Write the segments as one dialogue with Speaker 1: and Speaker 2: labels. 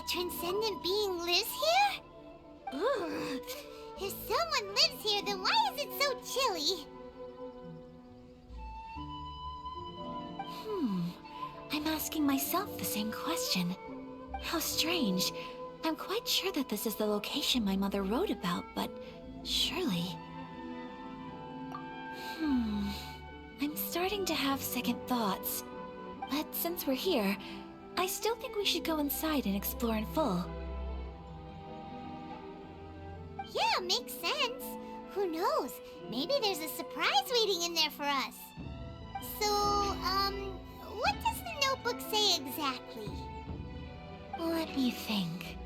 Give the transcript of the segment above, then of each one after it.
Speaker 1: transcendent being lives here? Ugh. If someone lives here, then why is it so chilly?
Speaker 2: I'm asking myself the same question. How strange. I'm quite sure that this is the location my mother wrote about, but surely... I'm starting to have second thoughts. But since we're here, I still think we should go inside and explore in full.
Speaker 1: Yeah, makes sense. Who knows? Maybe there's a surprise waiting in there for us. So, what does the notebook say exactly?
Speaker 2: Let me think.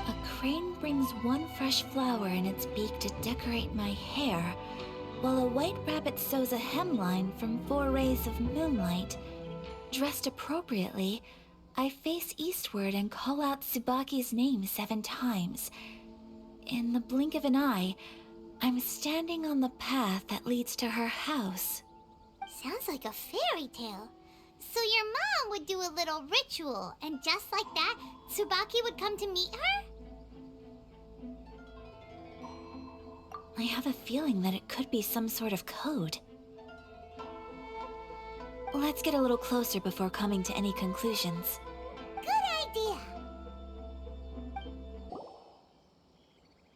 Speaker 2: A crane brings one fresh flower in its beak to decorate my hair, while a white rabbit sews a hemline from 4 rays of moonlight. Dressed appropriately, I face eastward and call out Tsubaki's name 7 times. In the blink of an eye, I'm standing on the path that leads to her house.
Speaker 1: Sounds like a fairy tale. So your mom would do a little ritual, and just like that, Tsubaki would come to meet her?
Speaker 2: I have a feeling that it could be some sort of code. Let's get a little closer before coming to any conclusions.
Speaker 1: Good idea.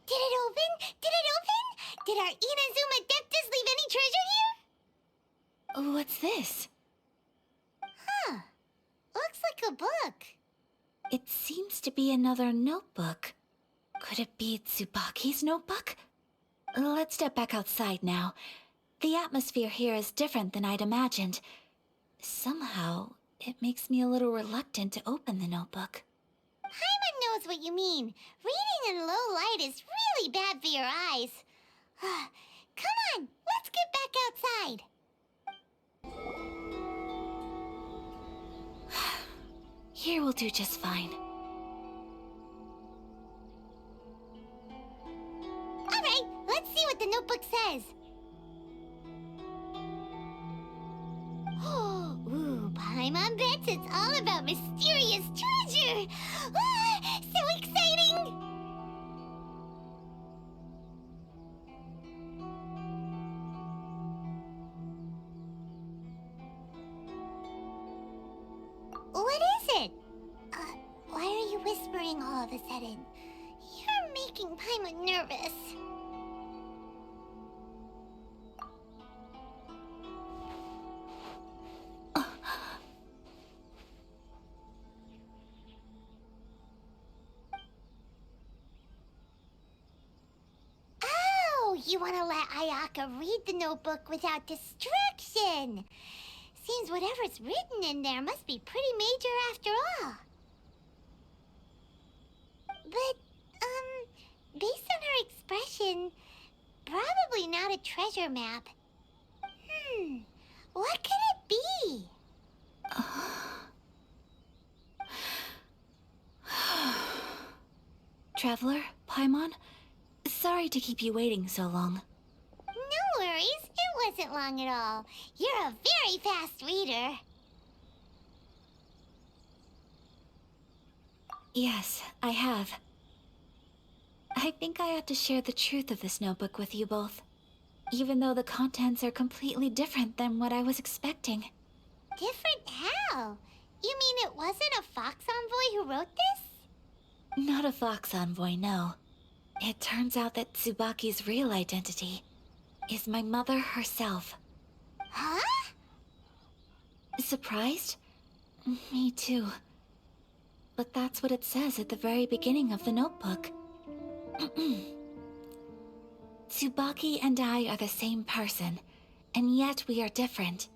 Speaker 1: Did it open? Did it open? Did our Inazuma Adeptus leave any treasure here?
Speaker 2: What's this?
Speaker 1: Huh. Looks like a book.
Speaker 2: It seems to be another notebook. Could it be Tsubaki's notebook? Let's step back outside now. The atmosphere here is different than I'd imagined. Somehow, it makes me a little reluctant to open the notebook.
Speaker 1: Paimon knows what you mean. Reading in low light is really bad for your eyes. Come on, let's get back outside.
Speaker 2: Here will do just fine.
Speaker 1: Alright, let's see what the notebook says. Ooh, Paimon bets it's all about mysterious treasure! Ah, so exciting! What is it? Why are you whispering all of a sudden? You're making Paimon nervous. Oh, you want to let Ayaka read the notebook without distraction. Seems whatever's written in there must be pretty major after all. But, based on her expression, probably not a treasure map. What could it be?
Speaker 2: Traveler, Paimon, sorry to keep you waiting so long.
Speaker 1: No worries, it wasn't long at all. You're a very fast reader.
Speaker 2: Yes, I have. I think I have to share the truth of this notebook with you both, even though the contents are completely different than what I was expecting.
Speaker 1: Different how? You mean it wasn't a Fox Envoy who wrote this?
Speaker 2: Not a Fox Envoy, no. It turns out that Tsubaki's real identity is my mother herself.
Speaker 1: Huh?
Speaker 2: Surprised? Me too. But that's what it says at the very beginning of the notebook. Tsubaki and I are the same person, and yet we are different.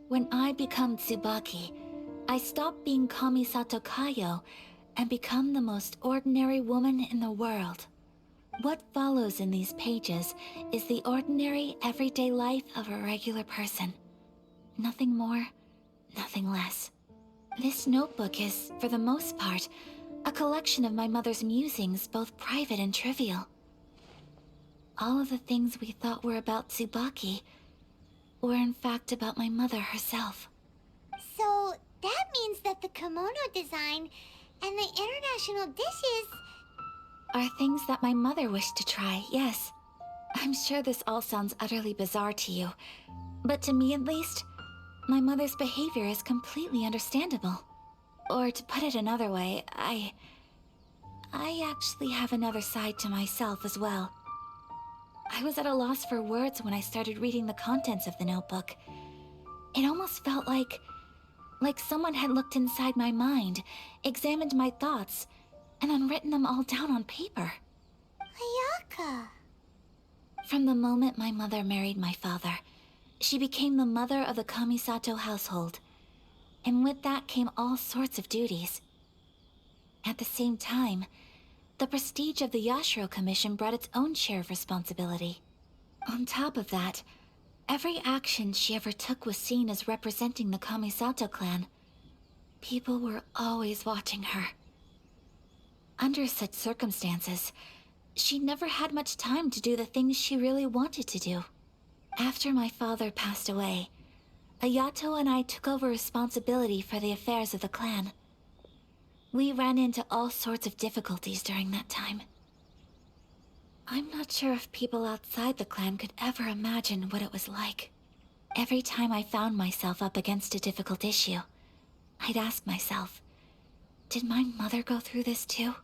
Speaker 2: When I become Tsubaki, I stop being Kamisato Kayo and become the most ordinary woman in the world. What follows in these pages is the ordinary, everyday life of a regular person. Nothing more, nothing less. This notebook is, for the most part, a collection of my mother's musings, both private and trivial. All of the things we thought were about Tsubaki were in fact about my mother herself.
Speaker 1: So, that means that the kimono design and the international dishes...
Speaker 2: Are things that my mother wished to try, yes. I'm sure this all sounds utterly bizarre to you, but to me at least, my mother's behavior is completely understandable. Or to put it another way, I actually have another side to myself as well. I was at a loss for words when I started reading the contents of the notebook. It almost felt like someone had looked inside my mind, examined my thoughts, and then written them all down on paper.
Speaker 1: Ayaka...
Speaker 2: From the moment my mother married my father, she became the mother of the Kamisato household. And with that came all sorts of duties. At the same time, the prestige of the Yashiro Commission brought its own share of responsibility. On top of that, every action she ever took was seen as representing the Kamisato clan. People were always watching her. Under such circumstances, she never had much time to do the things she really wanted to do. After my father passed away, Ayato and I took over responsibility for the affairs of the clan. We ran into all sorts of difficulties during that time. I'm not sure if people outside the clan could ever imagine what it was like. Every time I found myself up against a difficult issue, I'd ask myself, did my mother go through this too?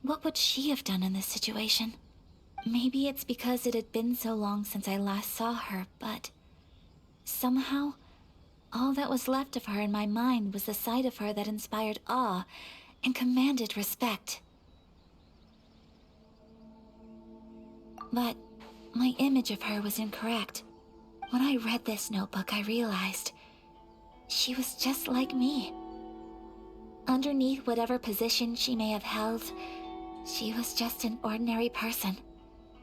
Speaker 2: What would she have done in this situation? Maybe it's because it had been so long since I last saw her, but somehow, all that was left of her in my mind was the side of her that inspired awe and commanded respect. But my image of her was incorrect. When I read this notebook, I realized she was just like me. Underneath whatever position she may have held, she was just an ordinary person.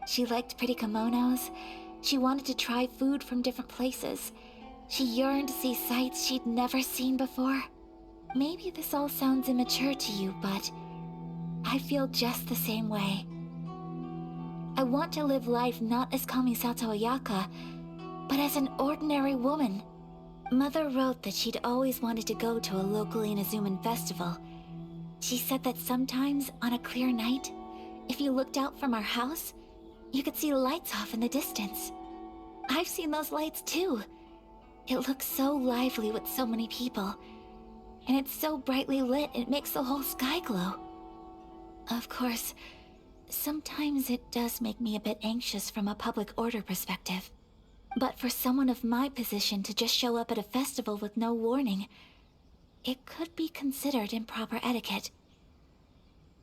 Speaker 2: She liked pretty kimonos. She wanted to try food from different places. She yearned to see sights she'd never seen before. Maybe this all sounds immature to you, but I feel just the same way. I want to live life not as Kamisato Ayaka, but as an ordinary woman. Mother wrote that she'd always wanted to go to a local Inazuman festival. She said that sometimes, on a clear night, if you looked out from our house, you could see lights off in the distance. I've seen those lights too. It looks so lively with so many people, and it's so brightly lit it makes the whole sky glow. Of course, sometimes it does make me a bit anxious from a public order perspective. But for someone of my position to just show up at a festival with no warning, it could be considered improper etiquette.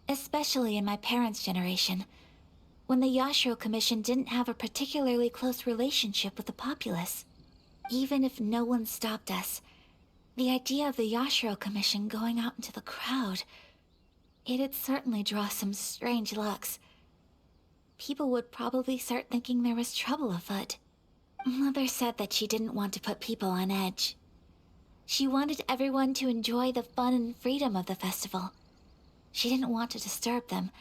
Speaker 2: Especially in my parents' generation, when the Yashiro Commission didn't have a particularly close relationship with the populace. Even if no one stopped us, the idea of the Yashiro Commission going out into the crowd, it'd certainly draw some strange looks. People would probably start thinking there was trouble afoot. Mother said that she didn't want to put people on edge. She wanted everyone to enjoy the fun and freedom of the festival. She didn't want to disturb them,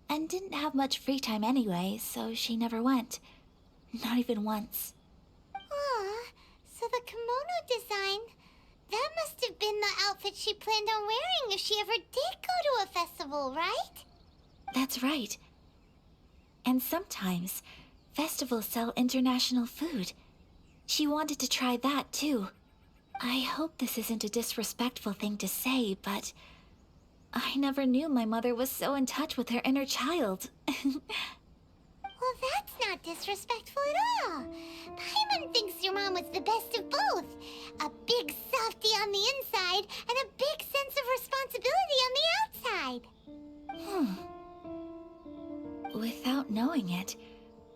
Speaker 2: and didn't have much free time anyway, so she never went. Not even once.
Speaker 1: Aw, so the kimono design, that must have been the outfit she planned on wearing if she ever did go to a festival, right?
Speaker 2: That's right. And sometimes, festivals sell international food. She wanted to try that too. I hope this isn't a disrespectful thing to say, but I never knew my mother was so in touch with her inner child.
Speaker 1: Well, that's not disrespectful at all. Paimon thinks your mom was the best of both. A big softy on the inside and a big sense of responsibility on the outside.
Speaker 2: Without knowing it,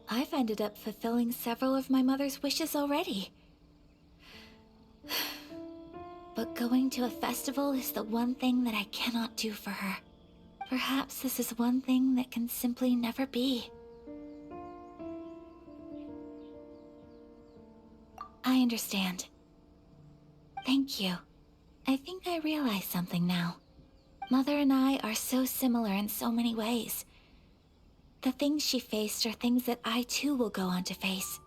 Speaker 2: I've ended up fulfilling several of my mother's wishes already. But going to a festival is the one thing that I cannot do for her. Perhaps this is one thing that can simply never be. I understand. Thank you. I think I realize something now. Mother and I are so similar in so many ways. The things she faced are things that I too will go on to face.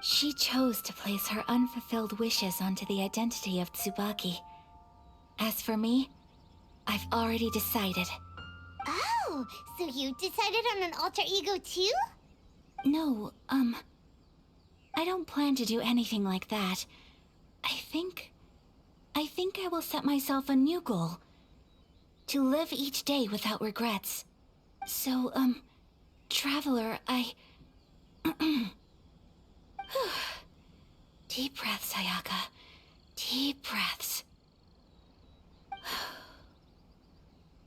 Speaker 2: She chose to place her unfulfilled wishes onto the identity of Tsubaki, As for me, I've already decided.
Speaker 1: Oh, so you decided on an alter ego too?
Speaker 2: No, I don't plan to do anything like that. I think I will set myself a new goal. To live each day without regrets. So, Traveler, Deep breaths, Ayaka. Deep breaths.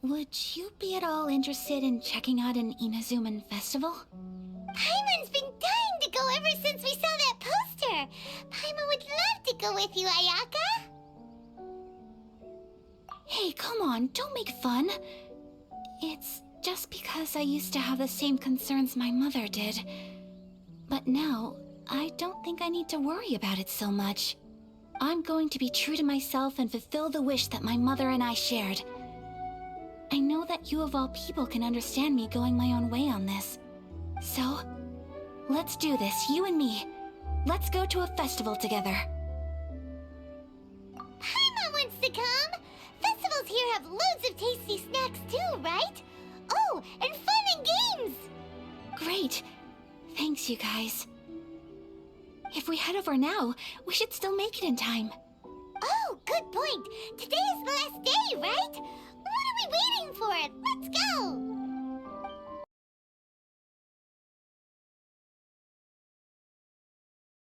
Speaker 2: Would you be at all interested in checking out an Inazuman festival?
Speaker 1: Paimon's been dying to go ever since we saw that poster. Paimon would love to go with you, Ayaka.
Speaker 2: Hey, come on, don't make fun. It's just because I used to have the same concerns my mother did. But now, I don't think I need to worry about it so much. I'm going to be true to myself and fulfill the wish that my mother and I shared. I know that you of all people can understand me going my own way on this. So, let's do this, you and me. Let's go to a festival together.
Speaker 1: Paimon wants to come. Festivals here have loads of tasty snacks too, right? Oh, and fun and games!
Speaker 2: Great. Thanks, you guys. If we head over now, we should still make it in time.
Speaker 1: Oh, good point. Today is the last day, right? What are we waiting for? Let's go!